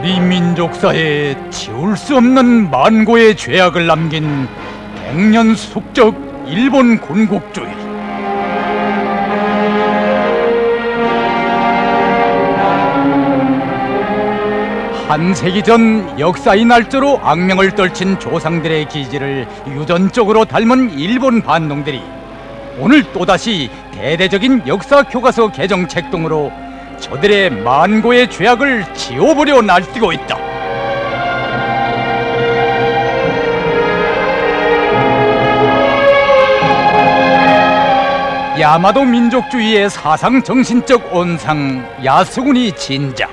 우리 민족사에 지울 수 없는 만고의 죄악을 남긴 백년 숙적 일본 군국주의. 한 세기 전 역사의 날짜로 악명을 떨친 조상들의 기지를 유전적으로 닮은 일본 반동들이 오늘 또다시 대대적인 역사 교과서 개정 책동으로 저들의 만고의 죄악을 지워보려 날뛰고 있다. 야마도 민족주의의 사상 정신적 온상 야스구니 진자.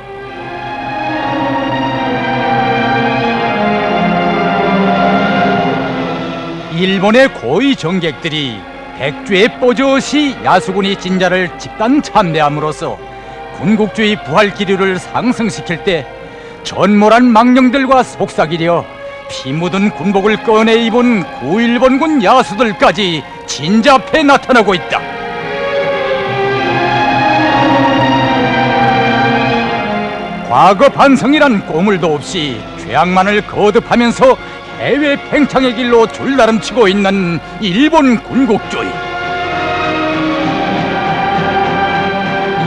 일본의 고위 정객들이 백주에 뽀젓이 야스구니 진자를 집단 참배함으로써 군국주의 부활 기류를 상승시킬 때 전몰한 망령들과 속삭이려 피 묻은 군복을 꺼내 입은 구일본군 야수들까지 진자 앞에 나타나고 있다. 과거 반성이란 꼬물도 없이 죄악만을 거듭하면서 해외 팽창의 길로 줄다름치고 있는 일본 군국주의.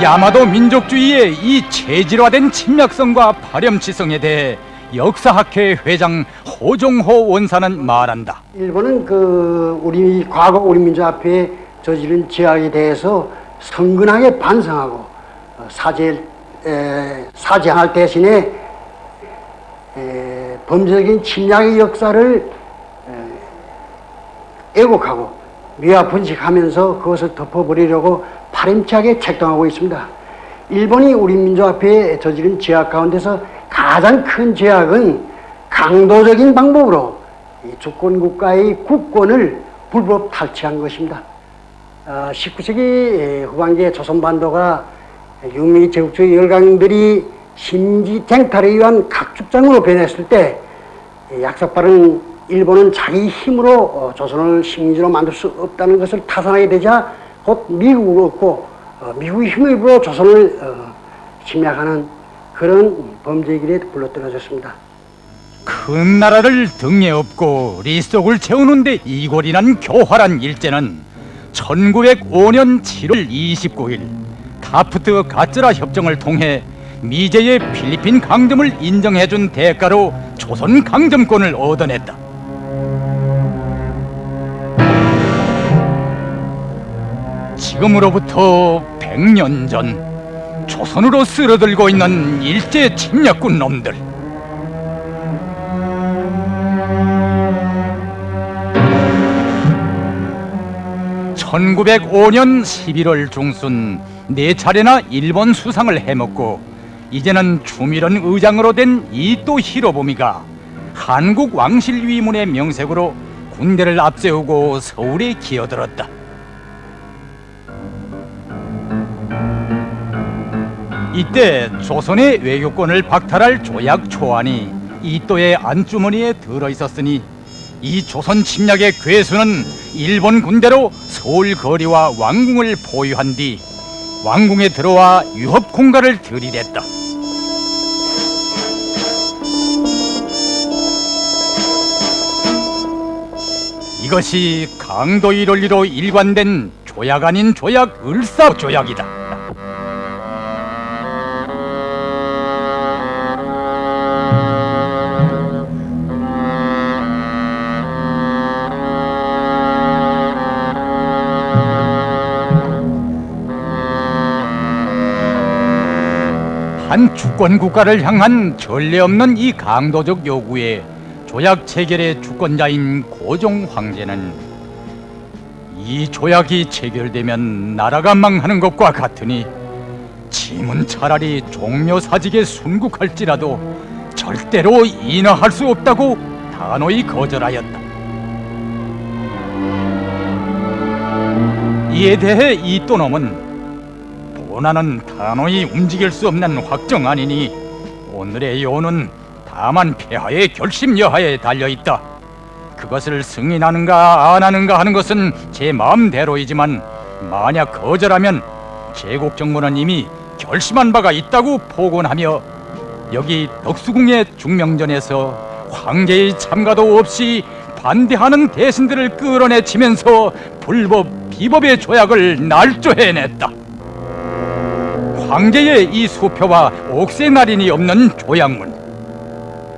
야마도 민족주의의 이 체질화된 침략성과 파렴치성에 대해 역사학회 회장 호종호 원사는 말한다. 일본은 우리 과거 우리 민족 앞에 저지른 죄악에 대해서 성근하게 반성하고 사죄할 대신에 범죄적인 침략의 역사를 애곡하고 미화분식하면서 그것을 덮어버리려고 파렴치하게 책동하고 있습니다. 일본이 우리 민족 앞에 저지른 죄악 가운데서 가장 큰 죄악은 강도적인 방법으로 주권국가의 국권을 불법 탈취한 것입니다. 19세기 후반기에 조선반도가 유미 제국주의 열강들이 심지쟁탈에 의한 각축장으로 변했을 때 약삭빠른 일본은 자기 힘으로 조선을 식민지로 만들 수 없다는 것을 타산하게 되자 곧 미국을 얻고 미국의 힘을 입어 조선을 침략하는 그런 범죄의 길에 불러떨어졌습니다. 큰 나라를 등에 업고 리속을 채우는데 이골이란 교활한 일제는 1905년 7월 29일 타프트 가츠라 협정을 통해 미제의 필리핀 강점을 인정해준 대가로 조선 강점권을 얻어냈다. 지금으로부터 100년 전 조선으로 쓸어들고 있는 일제 침략군 놈들. (1905년 11월) 중순 4차례나 일본 수상을 해먹고 이제는 주밀원 의장으로 된 이토 히로부미가 한국 왕실 위문의 명색으로 군대를 앞세우고 서울에 기어들었다. 이때 조선의 외교권을 박탈할 조약 초안이 이토의 안주머니에 들어있었으니 이 조선 침략의 괴수는 일본 군대로 서울 거리와 왕궁을 보유한 뒤 왕궁에 들어와 유협 공갈을 들이댔다. 이것이 강도의 논리로 일관된 조약 아닌 조약 을사조약이다. 한 주권 국가를 향한 전례 없는 이 강도적 요구에 조약 체결의 주권자인 고종 황제는 이 조약이 체결되면 나라가 망하는 것과 같으니 짐은 차라리 종묘사직에 순국할지라도 절대로 인하할 수 없다고 단호히 거절하였다. 이에 대해 이또놈은 도나는 단호히 움직일 수 없는 확정아니니 오늘의 요는 다만 폐하의 결심 여하에 달려있다. 그것을 승인하는가 안 하는가 하는 것은 제 마음대로이지만 만약 거절하면 제국정부는 이미 결심한 바가 있다고 포곤하며 여기 덕수궁의 중명전에서 황제의 참가도 없이 반대하는 대신들을 끌어내치면서 불법 비법의 조약을 날조해냈다. 황제의 이 수표와 옥새날인이 없는 조약문,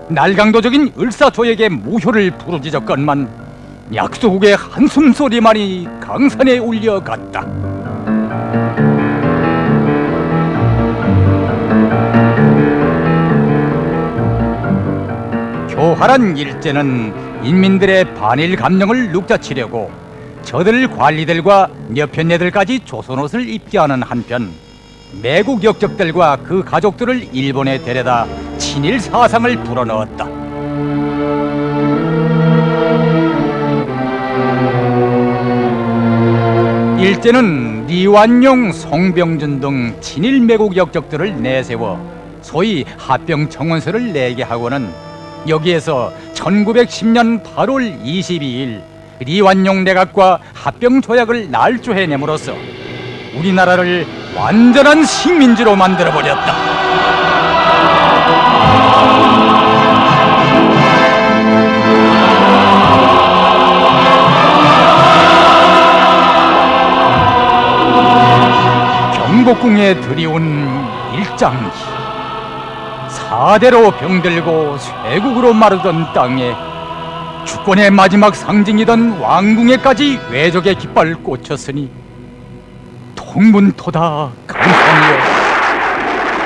날강도적인 을사조약의 무효를 부르짖었건만 약소국의 한숨소리만이 강산에 울려갔다. 교활한 일제는 인민들의 반일 감정을 눅자치려고 저들 관리들과 여편네들까지 조선옷을 입게 하는 한편 매국 역적들과 그 가족들을 일본에 데려다 친일 사상을 불어넣었다. 일제는 리완용, 송병준 등 친일 매국 역적들을 내세워 소위 합병청원서를 내게 하고는 여기에서 1910년 8월 22일 리완용 내각과 합병조약을 날조해냄으로써 우리나라를 완전한 식민지로 만들어버렸다. 경복궁에 들이온 일장기, 사대로 병들고 쇠국으로 마르던 땅에 주권의 마지막 상징이던 왕궁에까지 외적의 깃발 꽂혔으니 통문토다 강산이여,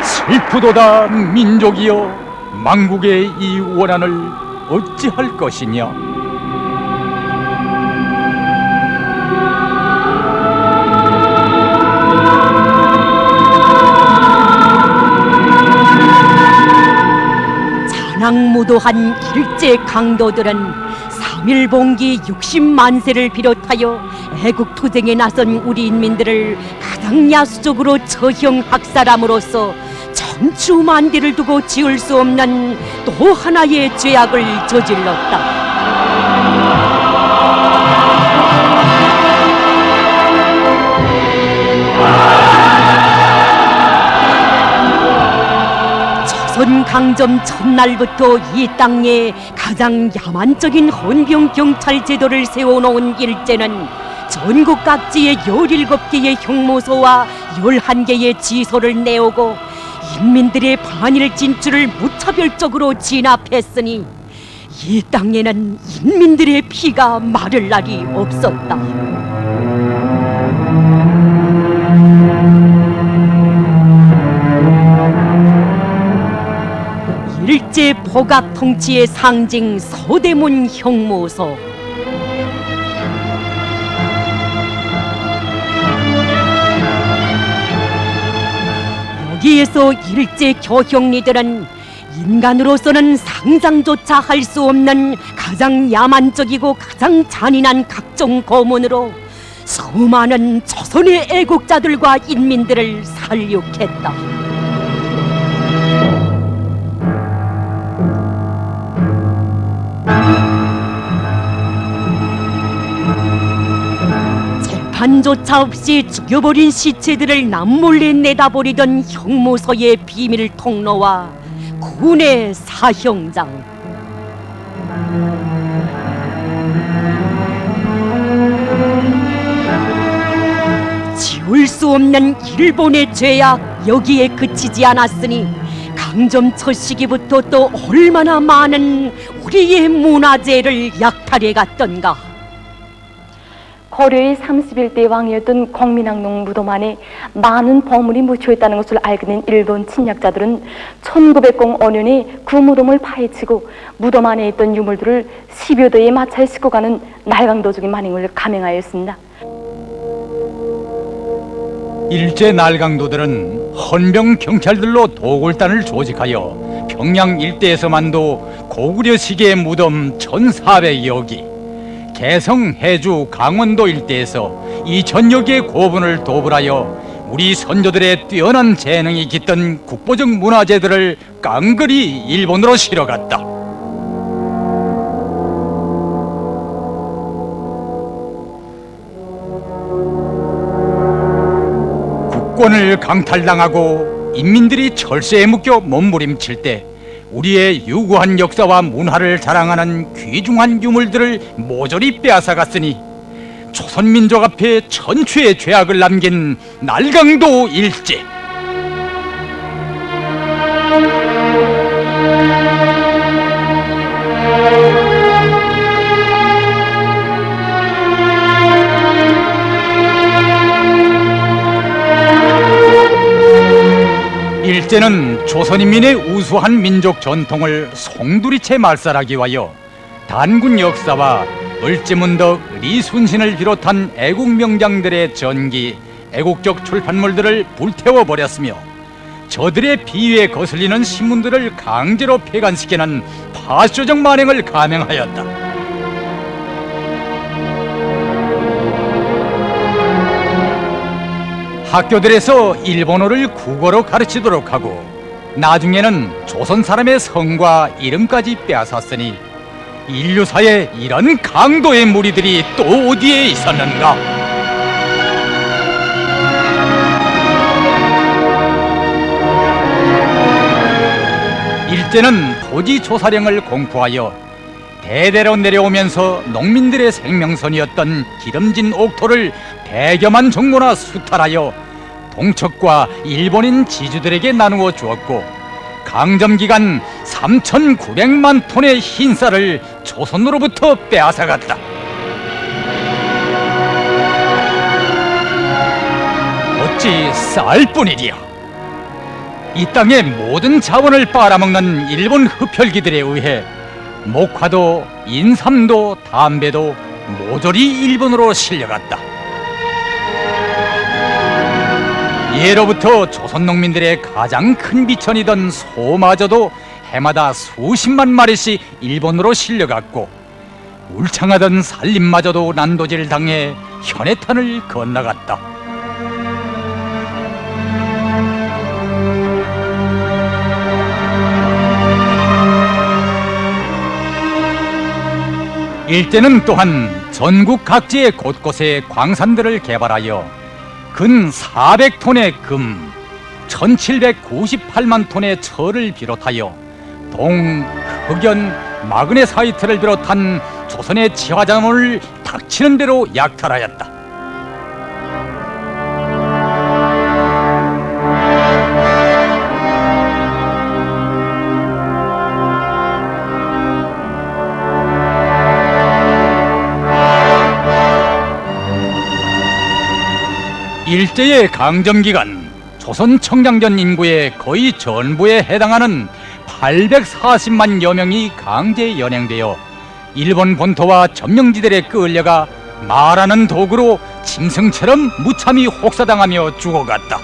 슬프도다 민족이여, 망국의 이 원한을 어찌할 것이냐. 잔악무도한 일제 강도들은 3일 봉기 60만 세를 비롯하여 애국투쟁에 나선 우리 인민들을 가장 야수적으로 처형 학살함으로써 천추만대를 두고 지을 수 없는 또 하나의 죄악을 저질렀다. 조선 강점 첫날부터 이 땅에 가장 야만적인 헌병 경찰 제도를 세워놓은 일제는 전국 각지에 17개의 형무소와 11개의 지소를 내오고 인민들의 반일 진출을 무차별적으로 진압했으니 이 땅에는 인민들의 피가 마를 날이 없었다. 일제 포갑 통치의 상징 서대문 형무소. 여기에서 일제 교형리들은 인간으로서는 상상조차 할 수 없는 가장 야만적이고 가장 잔인한 각종 고문으로 수많은 조선의 애국자들과 인민들을 살육했다. 재판조차 없이 죽여버린 시체들을 남몰래 내다버리던 형무소의 비밀 통로와 군의 사형장. 지울 수 없는 일본의 죄악, 여기에 그치지 않았으니 강점 첫 시기부터 또 얼마나 많은 우리의 문화재를 약탈해 갔던가. 고려의 31대 왕이었던 공민왕릉 무덤 안에 많은 보물이 묻혀있다는 것을 알게 된 일본 침략자들은 1905년에 그 무덤을 파헤치고 무덤 안에 있던 유물들을 10여 대의 마차에 싣고 가는 날강도적인 만행을 감행하였습니다. 일제 날강도들은 헌병 경찰들로 도굴단을 조직하여 평양 일대에서만도 고구려 시기의 무덤 1,400여 기, 개성, 해주, 강원도 일대에서 2,000여 개의 고분을 도굴하여 우리 선조들의 뛰어난 재능이 깃든 국보적 문화재들을 깡그리 일본으로 실어갔다. 국권을 강탈당하고 인민들이 철새에 묶여 몸부림칠 때 우리의 유구한 역사와 문화를 자랑하는 귀중한 유물들을 모조리 빼앗아갔으니 조선민족 앞에 천추의 죄악을 남긴 날강도 일제. 일제는 조선인민의 우수한 민족 전통을 송두리째 말살하기 위하여 단군 역사와 을지문덕, 리순신을 비롯한 애국 명장들의 전기, 애국적 출판물들을 불태워버렸으며 저들의 비위에 거슬리는 신문들을 강제로 폐간시키는 파쇼적 만행을 감행하였다. 학교들에서 일본어를 국어로 가르치도록 하고 나중에는 조선 사람의 성과 이름까지 빼앗았으니 인류사에 이런 강도의 무리들이 또 어디에 있었는가? 일제는 토지 조사령을 공포하여 대대로 내려오면서 농민들의 생명선이었던 기름진 옥토를 대겸한 정도나 수탈하여 동척과 일본인 지주들에게 나누어 주었고 강점기간 3,900만 톤의 흰쌀을 조선으로부터 빼앗아갔다. 어찌 쌀뿐이랴. 이 땅의 모든 자원을 빨아먹는 일본 흡혈귀들에 의해 목화도, 인삼도, 담배도 모조리 일본으로 실려갔다. 예로부터 조선 농민들의 가장 큰 비천이던 소마저도 해마다 수십만 마리씩 일본으로 실려갔고 울창하던 산림마저도 난도질 당해 현해탄을 건너갔다. 일제는 또한 전국 각지의 곳곳에 광산들을 개발하여 근 400톤의 금, 1798만 톤의 철을 비롯하여 동, 흑연, 마그네사이트를 비롯한 조선의 지화자원을 닥치는 대로 약탈하였다. 일제의 강점기간 조선 청량전 인구의 거의 전부에 해당하는 840만여 명이 강제 연행되어 일본 본토와 점령지대에 끌려가 말하는 도구로 짐승처럼 무참히 혹사당하며 죽어갔다.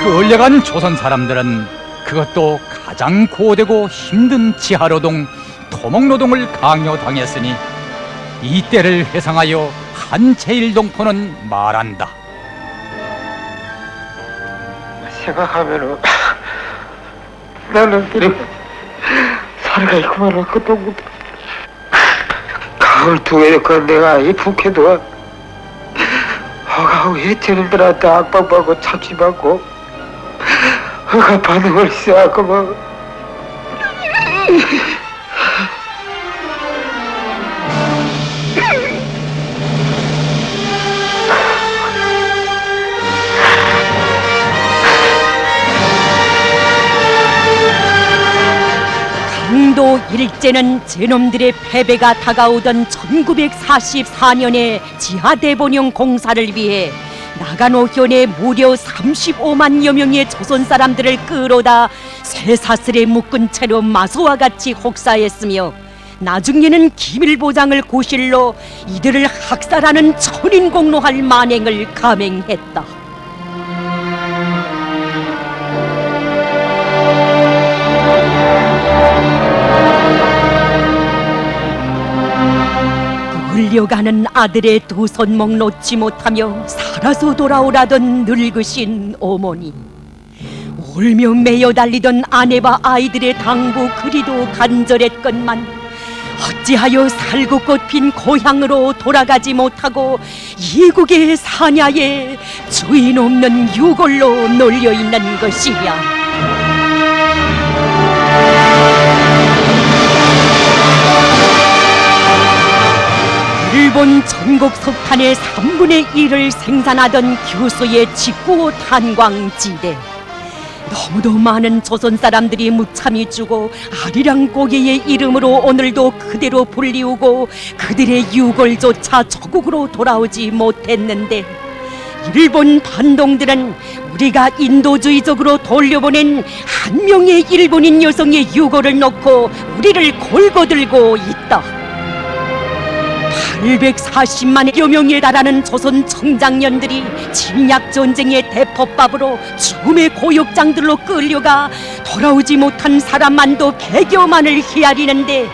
끌려간 조선 사람들은 그것도 가장 고되고 힘든 지하노동, 토목노동을 강요당했으니 이때를 회상하여 한제일동포는 말한다. 생각하면은 나는 그래 살가 있구만 그동안 가을 두해가 내가 이 북해도 허가하고 해체들한테 악방받고 착취받고 허가 반응을 시작하고 강도 일제는 제놈들의 패배가 다가오던 1944년에 지하대본영 공사를 위해 나가노 현에 무려 35만여 명의 조선 사람들을 끌어다 쇠사슬에 묶은 채로 마소와 같이 혹사했으며 나중에는 기밀보장을 고실로 이들을 학살하는 천인공노할 만행을 감행했다. 끌려가는 아들의 두 손목 놓지 못하며 살아서 돌아오라던 늙으신 어머니, 울며 매여 달리던 아내와 아이들의 당부 그리도 간절했건만 어찌하여 살구꽃 핀 고향으로 돌아가지 못하고 이국의 사냐에 주인 없는 유골로 놀려 있는 것이랴. 일본 전국 석탄의 3분의 1을 생산하던 규소의 직구 탄광지대. 너무도 많은 조선 사람들이 무참히 죽어 아리랑 고개의 이름으로 오늘도 그대로 불리우고 그들의 유골조차 조국으로 돌아오지 못했는데, 일본 반동들은 우리가 인도주의적으로 돌려보낸 한 명의 일본인 여성의 유골을 놓고 우리를 골고들고 있다. 840만여 명에 달하는 조선 청장년들이 침략 전쟁의 대포밥으로 죽음의 고역장들로 끌려가 돌아오지 못한 사람만도 100여만을 헤아리는데,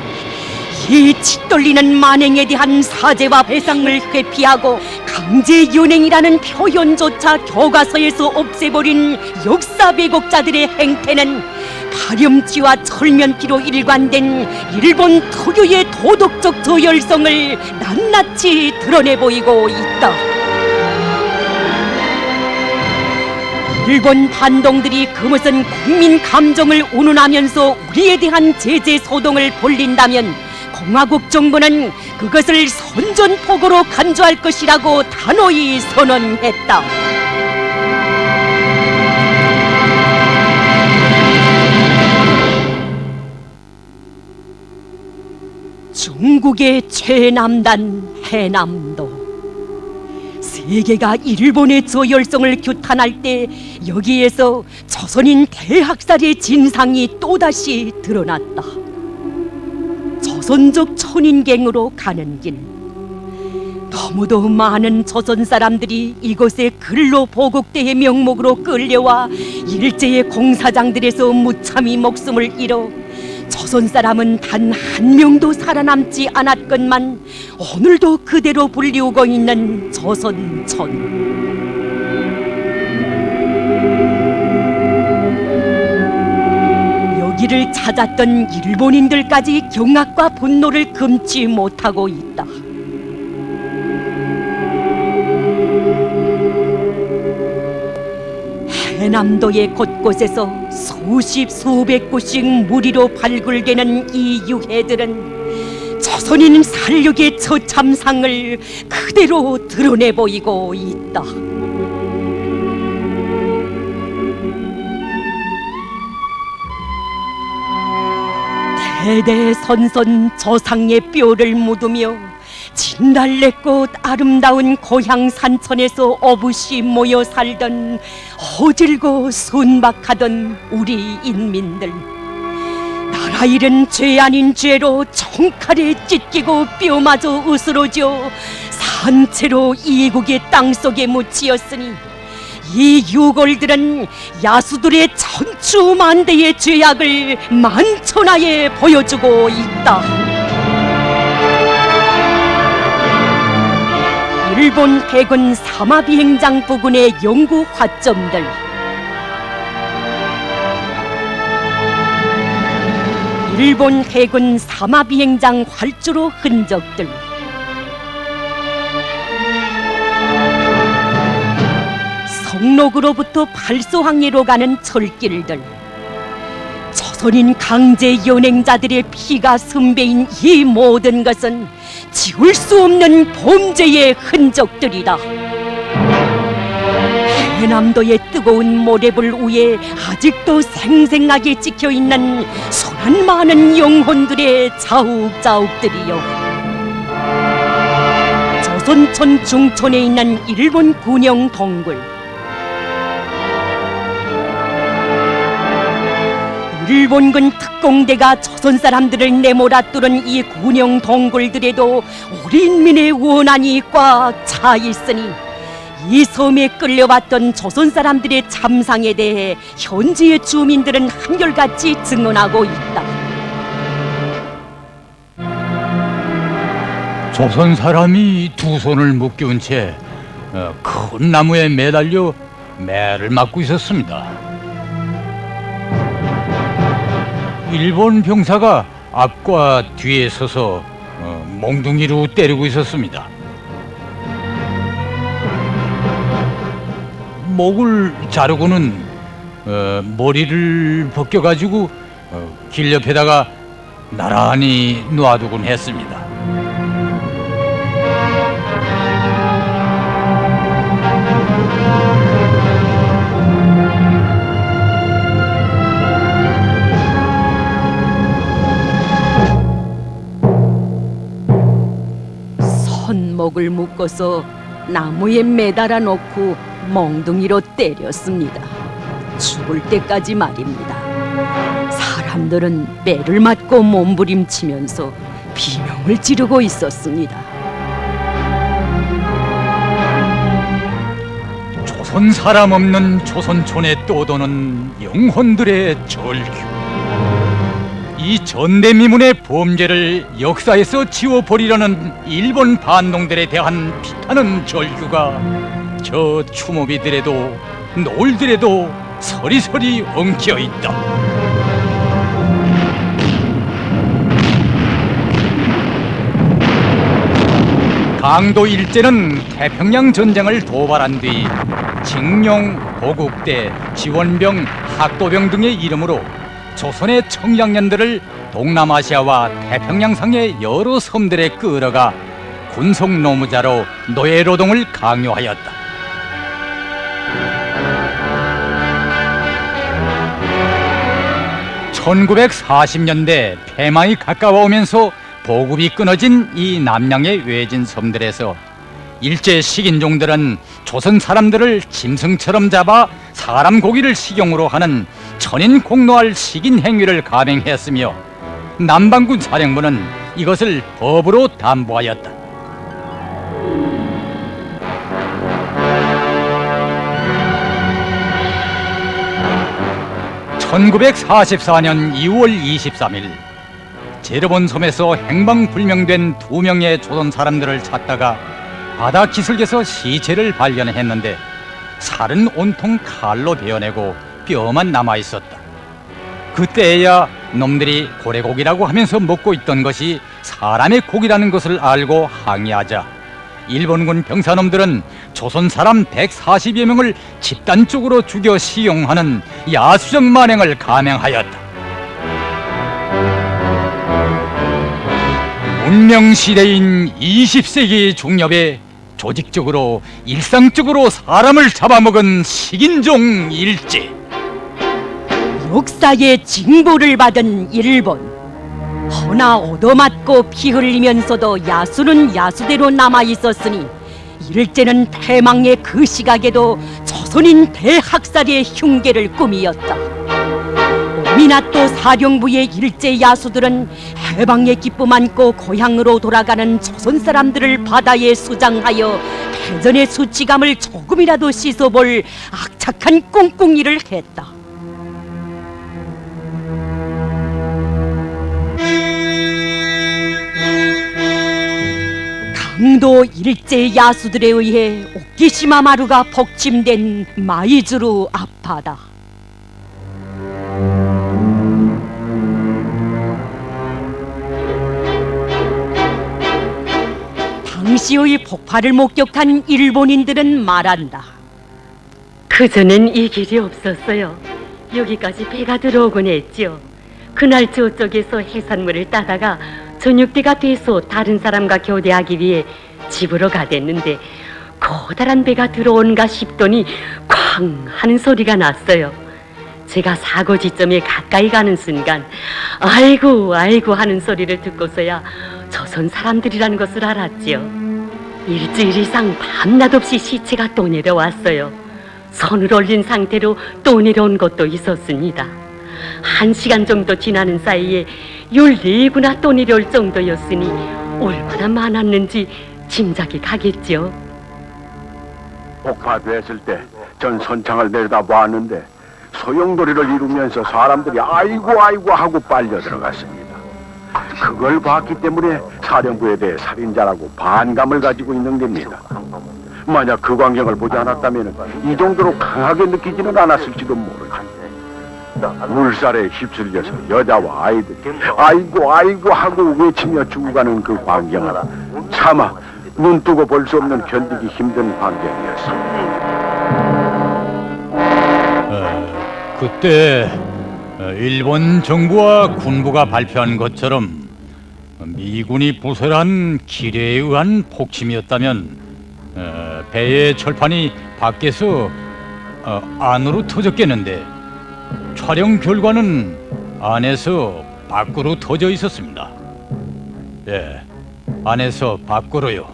이 짓돌리는 만행에 대한 사죄와 배상을 회피하고 강제 연행이라는 표현조차 교과서에서 없애버린 역사 왜곡자들의 행태는 파렴치와 철면피로 일관된 일본 특유의 도덕적 저열성을 낱낱이 드러내 보이고 있다. 일본 반동들이 그것은 국민 감정을 운운하면서 우리에 대한 제재 소동을 벌린다면 공화국 정부는 그것을 선전포고로 간주할 것이라고 단호히 선언했다. 중국의 최남단 해남도. 세계가 일본의 저열성을 규탄할 때 여기에서 조선인 대학살의 진상이 또다시 드러났다. 조선족 천인갱으로 가는 길. 너무도 많은 조선 사람들이 이곳에 근로보국대의 명목으로 끌려와 일제의 공사장들에서 무참히 목숨을 잃어 조선 사람은 단 한 명도 살아남지 않았건만 오늘도 그대로 불리우고 있는 조선촌. 여기를 찾았던 일본인들까지 경악과 분노를 금치 못하고 있다. 해남도의 곳곳에서 수십 수백 구씩 무리로 발굴되는 이 유해들은 조선인 살육의 처참상을 그대로 드러내 보이고 있다. 대대선선 조상의 뼈를 묻으며 진달래꽃 아름다운 고향 산천에서 어부시 모여 살던 허질고 순박하던 우리 인민들, 나라 잃은 죄 아닌 죄로 총칼에 찢기고 뼈마저 으스러져 산채로 이국의 땅속에 묻히었으니 이 유골들은 야수들의 천추만대의 죄악을 만천하에 보여주고 있다. 일본 해군 사마비행장 부근의 연구 화점들, 일본 해군 사마비행장 활주로 흔적들, 성록으로부터 발소항리로 가는 철길들, 조선인 강제 연행자들의 피가 선배인 이 모든 것은 지울 수 없는 범죄의 흔적들이다. 해남도의 뜨거운 모래불 위에 아직도 생생하게 찍혀있는 수많은 많은 영혼들의 자욱자욱들이요, 조선촌 중촌에 있는 일본 군용 동굴, 일본군 특공대가 조선 사람들을 내몰아 뚫은 이 군용 동굴들에도 우리 인민의 원한이 꽉 차 있으니 이 섬에 끌려왔던 조선 사람들의 참상에 대해 현지의 주민들은 한결같이 증언하고 있다. 조선 사람이 두 손을 묶여온 채 큰 나무에 매달려 매를 맞고 있었습니다. 일본 병사가 앞과 뒤에 서서 몽둥이로 때리고 있었습니다. 목을 자르고는 머리를 벗겨가지고 길 옆에다가 나란히 놔두곤 했습니다. 손목을 묶어서 나무에 매달아 놓고 멍둥이로 때렸습니다. 죽을 때까지 말입니다. 사람들은 매를 맞고 몸부림치면서 비명을 지르고 있었습니다. 조선 사람 없는 조선촌에 떠도는 영혼들의 절규. 이 전대미문의 범죄를 역사에서 지워버리려는 일본 반동들에 대한 비타는 절규가 저 추모비들에도 노을들에도 서리서리 엉켜 있다. 강도 일제는 태평양 전쟁을 도발한 뒤 징용, 보국대, 지원병, 학도병 등의 이름으로 조선의 청량년들을 동남아시아와 태평양상의 여러 섬들에 끌어가 군속 노무자로 노예노동을 강요하였다. (1940년대) 폐망이 가까워오면서 보급이 끊어진 이 남양의 외진 섬들에서 일제 식인종들은 조선 사람들을 짐승처럼 잡아 사람 고기를 식용으로 하는 천인 공노할 식인 행위를 감행했으며 남반군 사령부는 이것을 법으로 담보하였다. (1944년 2월 23일) 제르본 섬에서 행방불명된 2명의 조선 사람들을 찾다가 바다 기슭에서 시체를 발견했는데 살은 온통 칼로 베어내고 뼈만 남아있었다. 그때야 놈들이 고래고기라고 하면서 먹고 있던 것이 사람의 고기라는 것을 알고 항의하자 일본군 병사놈들은 조선 사람 140여 명을 집단적으로 죽여 시용하는 야수적 만행을 감행하였다. 문명시대인 20세기 중엽에 조직적으로 일상적으로 사람을 잡아먹은 식인종 일제. 역사의 징보를 받은 일본. 허나 얻어맞고 피 흘리면서도 야수는 야수대로 남아있었으니 일제는 패망의 그 시각에도 조선인 대학살의 흉계를 꾸미었다. 미나또 사령부의 일제 야수들은 해방의 기쁨 안고 고향으로 돌아가는 조선 사람들을 바다에 수장하여 패전의 수치감을 조금이라도 씻어볼 악착한 꿍꿍이를 했다. 강도 일제 야수들에 의해 오키시마 마루가 복침된 마이즈루 앞바다. 당시의 폭발을 목격한 일본인들은 말한다. 그전엔 이 길이 없었어요. 여기까지 배가 들어오곤 했죠. 그날 저쪽에서 해산물을 따다가 저녁때가 돼서 다른 사람과 교대하기 위해 집으로 가댔는데 커다란 배가 들어온가 싶더니 쾅 하는 소리가 났어요. 제가 사고 지점에 가까이 가는 순간 아이고 아이고 하는 소리를 듣고서야 조선 사람들이라는 것을 알았지요. 일주일 이상 밤낮 없이 시체가 또 내려왔어요. 손을 올린 상태로 또 내려온 것도 있었습니다. 1시간 정도 지나는 사이에 14구나 또 내려올 정도였으니 얼마나 많았는지 짐작이 가겠죠. 폭파됐을 때 전 선창을 내려다보았는데 소용돌이를 이루면서 사람들이 아이고 아이고 하고 빨려 들어갔습니다. 그걸 봤기 때문에 사령부에 대해 살인자라고 반감을 가지고 있는 겁니다. 만약 그 광경을 보지 않았다면 이 정도로 강하게 느끼지는 않았을지도 모르죠. 물살에 휩쓸려서 여자와 아이들이 아이고 아이고 하고 외치며 죽어가는 그 광경은 차마 눈뜨고 볼 수 없는 견디기 힘든 광경이었습니다. 그때 일본 정부와 군부가 발표한 것처럼 미군이 부설한 기뢰에 의한 폭침이었다면 배의 철판이 밖에서 안으로 터졌겠는데 촬영 결과는 안에서 밖으로 터져 있었습니다. 예, 안에서 밖으로요.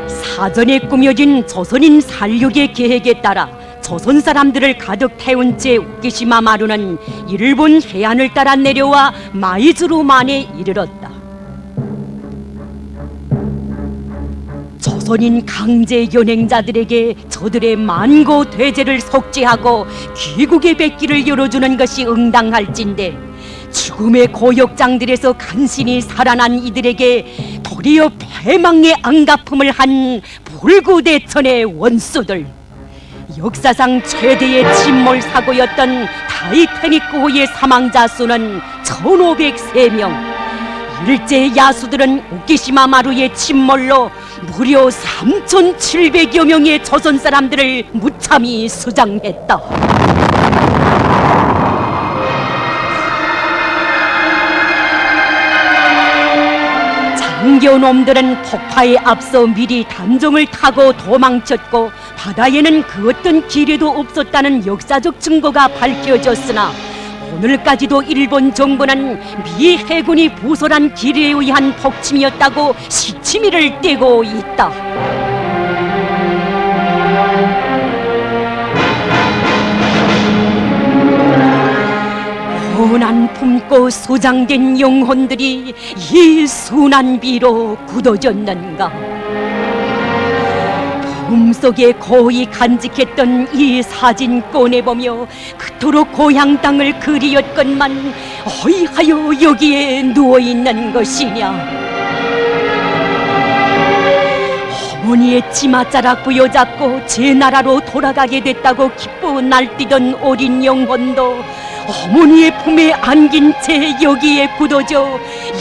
사전에 꾸며진 조선인 살육의 계획에 따라 조선 사람들을 가득 태운 채 우키시마 마루는 일본 해안을 따라 내려와 마이즈루만에 이르렀다. 조선인 강제 연행자들에게 저들의 만고 대죄를 속죄하고 귀국의 백기를 열어주는 것이 응당할진데 죽음의 고역장들에서 간신히 살아난 이들에게 도리어 패망의 안갚음을 한 불구대천의 원수들, 역사상 최대의 침몰 사고였던 타이타닉호의 사망자 수는 1503명. 일제 야수들은 오키시마 마루의 침몰로 무려 3,700여 명의 조선 사람들을 무참히 수장했다. 장교놈들은 폭파에 앞서 미리 단종을 타고 도망쳤고 바다에는 그 어떤 기뢰도 없었다는 역사적 증거가 밝혀졌으나 오늘까지도 일본 정부는 미 해군이 부설한 기뢰에 의한 폭침이었다고 시치미를 떼고 있다. 고난 품고 소장된 영혼들이 이 순한 비로 굳어졌는가. 몸속에 고이 간직했던 이 사진 꺼내보며 그토록 고향 땅을 그리웠건만 어이하여 여기에 누워있는 것이냐. 어머니의 치맛자락 부여잡고 제 나라로 돌아가게 됐다고 기뻐 날뛰던 어린 영혼도 어머니의 품에 안긴 채 여기에 굳어져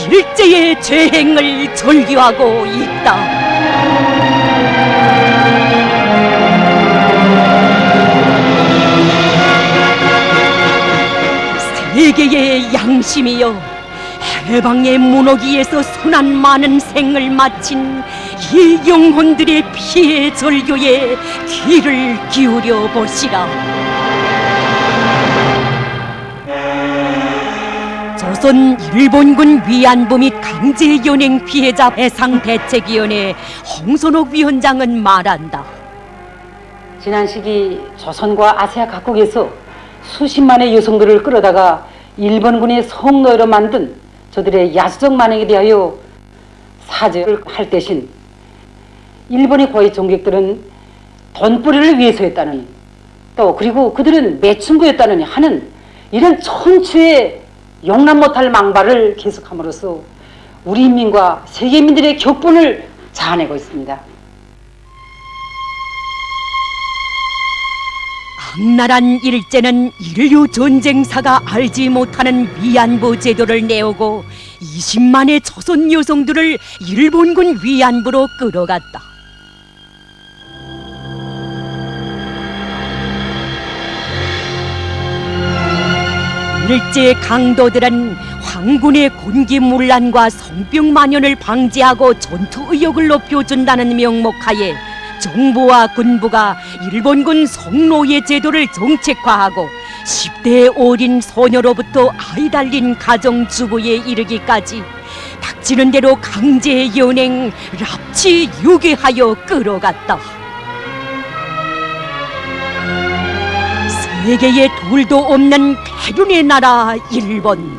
일제의 죄행을 절규하고 있다. 세계의 양심이여, 해방의 문호기에서 순한 많은 생을 마친 이 영혼들의 피해 절규에 귀를 기울여 보시라. 조선 일본군 위안부 및 강제 연행 피해자 배상 대책위원회 홍선옥 위원장은 말한다. 지난 시기 조선과 아시아 각국에서 수십만의 여성들을 끌어다가 일본군의 성노예로 만든 저들의 야수적 만행에 대하여 사죄를 할 대신 일본의 고위 종객들은 돈벌이를 위해서였다는, 또 그리고 그들은 매춘부였다는 하는 이런 천추의 용납 못할 망발을 계속함으로써 우리 인민과 세계민들의 격분을 자아내고 있습니다. 악랄한 일제는 인류 전쟁사가 알지 못하는 위안부 제도를 내오고 20만의 조선 여성들을 일본군 위안부로 끌어갔다. 일제 강도들은 황군의 군기문란과 성병 만연을 방지하고 전투의욕을 높여준다는 명목하에 정부와 군부가 일본군 성노예 제도를 정책화하고 10대 어린 소녀로부터 아이 달린 가정주부에 이르기까지 닥치는 대로 강제 연행, 납치, 유괴하여 끌어갔다. 세계에 둘도 없는 패륜의 나라 일본,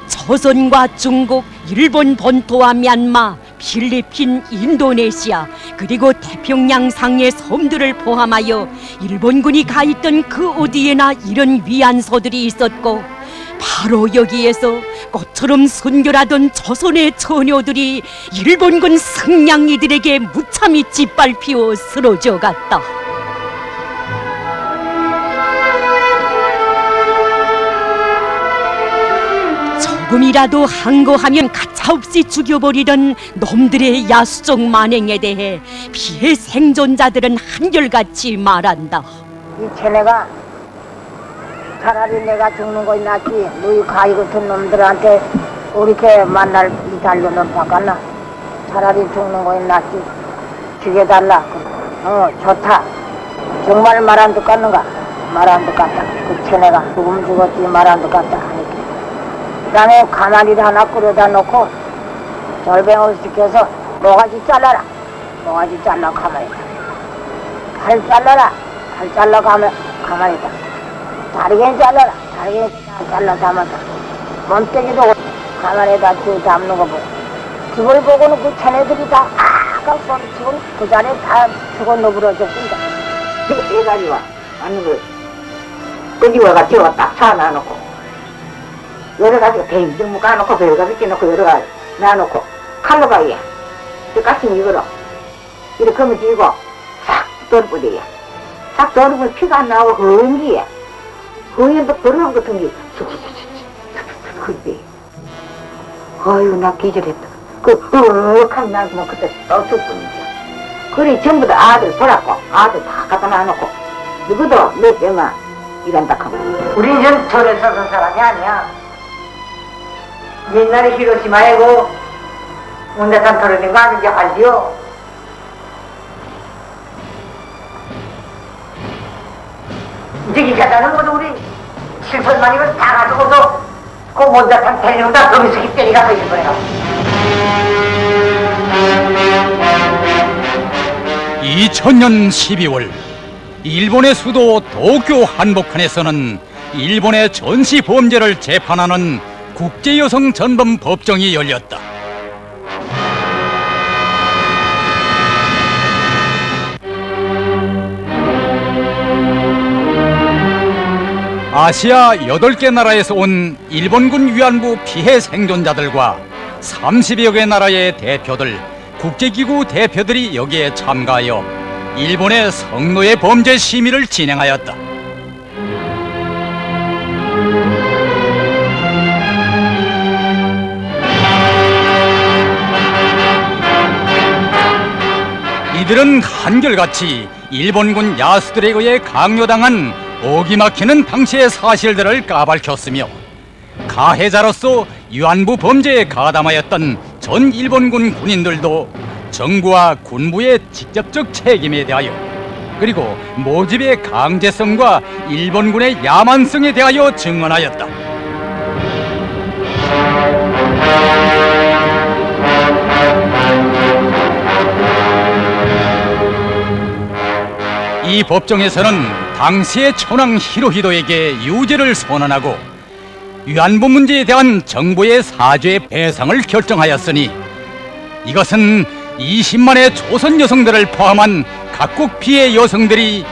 조선과 중국, 일본 본토와 미얀마, 필리핀, 인도네시아, 그리고 태평양 상의 섬들을 포함하여 일본군이 가있던 그 어디에나 이런 위안소들이 있었고, 바로 여기에서 꽃처럼 순결하던 조선의 처녀들이 일본군 승냥이들에게 무참히 짓밟히어 쓰러져 갔다. 조금이라도 항거하면 가차없이 죽여버리던 놈들의 야수적 만행에 대해 피해 생존자들은 한결같이 말한다. 이 쟤네가 차라리 내가 죽는 것이 낫지 너희 가위 같은 놈들한테 이렇게 만날 이 달려는 바꿨나. 차라리 죽는 것이 낫지. 죽여달라. 좋다. 정말 말 안 듣겠는가. 말 안 듣겠다. 그 쟤네가 죽으면 죽었지 말 안 듣겠다 하니까. 그 다음에 가마니를 하나 끌어다 놓고 절뱅을 시켜서 모가지 잘라라. 모가지 잘라 가만히 있다. 팔 잘라라. 팔 잘라 가만히 있다. 다리게 잘라라. 다리게 잘라 담았다. 몸뚱이도 가만히다 쭉 담는 거 보고. 그걸 보고는 그 쟤네들이 다 아까 지금 그 자리에 다 죽어 너부러졌습니다. 지금 대가리와 아니 그 끄지와가 지어가 딱 사놔놓고 여러 가지가 대임증 묶어놓고 별가 비켜놓고 여러 가지 놔놓고 칼로 가야 저 가슴 이거로 이렇게 하면 지고 싹 덜뿌대야 싹 덜으면 피가 안 나오고 허연기야 허연도 더러운 같은 게 그때 어휴 나 기절했다 그 으윽하면 난 그만 그때 떠죽 뿐이지 그래 전부 다 아들 보라고 아들 다 갖다 놔놓고 누구도 몇 병아 이란다 하면 우린 전 절에 서던 사람이 아니야 옛날에 히로시마에고 온데산 털어낸 거 아닌지 알지요? 이제 이 자자는 모두 우리 7천만이면 다 가지고도 그 온데산 텔리는 다 거기서 때리가 서 있는 거야. 2000년 12월 일본의 수도 도쿄 한복판에서는 일본의 전시 범죄를 재판하는 국제여성 전범 법정이 열렸다. 아시아 8개 나라에서 온 일본군 위안부 피해 생존자들과 30여 개 나라의 대표들, 국제기구 대표들이 여기에 참가하여 일본의 성노예 범죄 심의를 진행하였다. 이들은 한결같이 일본군 야수들에 의해 강요당한 오기막히는 당시의 사실들을 까발켰으며 가해자로서 위안부 범죄에 가담하였던 전 일본군 군인들도 정부와 군부의 직접적 책임에 대하여 그리고 모집의 강제성과 일본군의 야만성에 대하여 증언하였다. 이 법정에서는 당시의 천황 히로히도에게 유죄를 선언하고 위안부 문제에 대한 정부의 사죄 배상을 결정하였으니 이것은 20만의 조선 여성들을 포함한 각국 피해 여성들이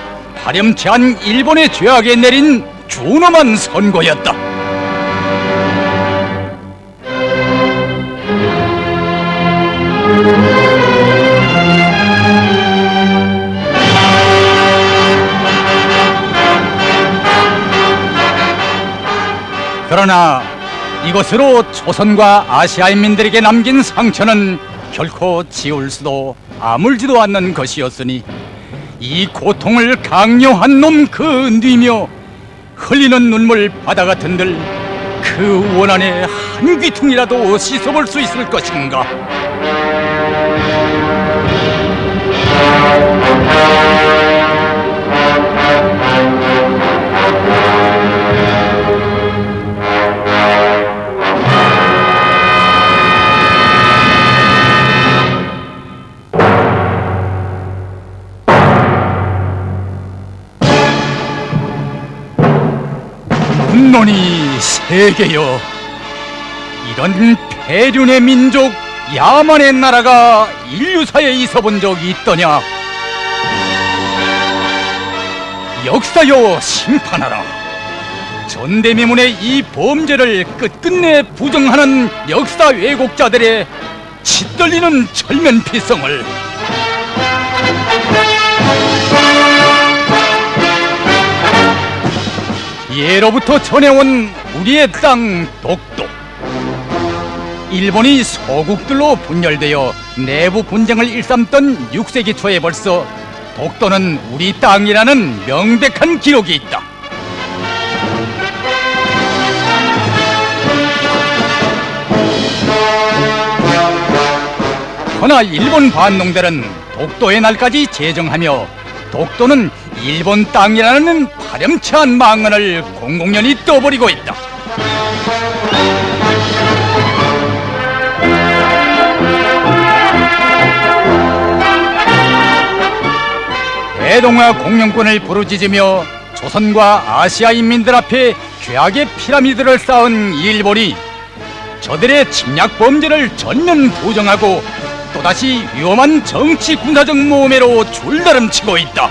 파렴치 않은 일본의 죄악에 내린 준엄한 선고였다. 그러나 이것으로 조선과 아시아인민들에게 남긴 상처는 결코 지울 수도 아물지도 않는 것이었으니 이 고통을 강요한 놈 그 뉘며 흘리는 눈물 바다 같은들 그 원한의 한 귀퉁이라도 씻어볼 수 있을 것인가. 분노니 세계여, 이런 폐륜의 민족 야만의 나라가 인류사에 있어본 적이 있더냐? 역사여 심판하라. 전대미문의 이 범죄를 끝끝내 부정하는 역사 왜곡자들의 짓떨리는 철면피성을 예로부터 전해온 우리의 땅 독도, 일본이 소국들로 분열되어 내부 분쟁을 일삼던 6세기 초에 벌써 독도는 우리 땅이라는 명백한 기록이 있다. 허나 일본 반농들은 독도의 날까지 제정하며 독도는 일본 땅이라는 파렴치한 망언을 공공연히 떠버리고 있다. 대동아 공영권을 부르짖으며 조선과 아시아 인민들 앞에 죄악의 피라미드를 쌓은 일본이 저들의 침략 범죄를 전면 부정하고 또다시 위험한 정치 군사적 모험으로 줄다름치고 있다.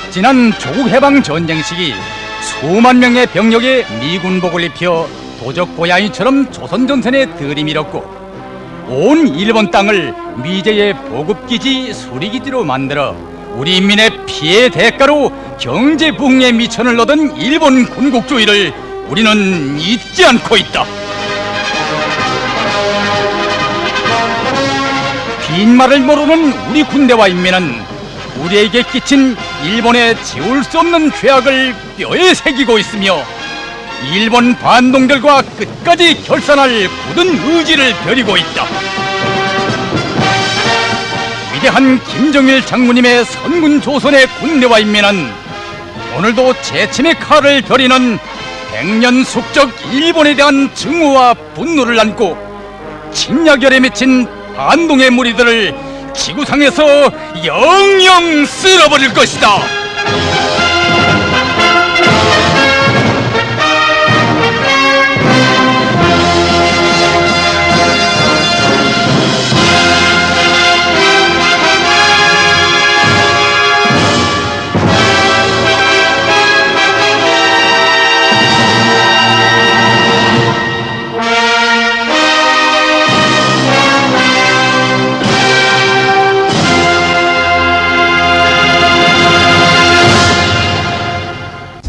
지난 조국 해방 전쟁 시기 수만 명의 병력에 미군복을 입혀 도적 고양이처럼 조선 전선에 들이밀었고 온 일본 땅을 미제의 보급기지 수리기지로 만들어 우리 인민의 피해 대가로 경제 붕괴의 미천을 얻은 일본 군국주의를 우리는 잊지 않고 있다. 빈말을 모르는 우리 군대와 인민은 우리에게 끼친 일본의 지울 수 없는 죄악을 뼈에 새기고 있으며 일본 반동들과 끝까지 결산할 굳은 의지를 벼리고 있다. 위대한 김정일 장군님의 선군 조선의 군대와 인민은 오늘도 재침의 칼을 벼리는 백년 숙적 일본에 대한 증오와 분노를 안고 침략열에 미친 반동의 무리들을 지구상에서 영영 쓸어버릴 것이다.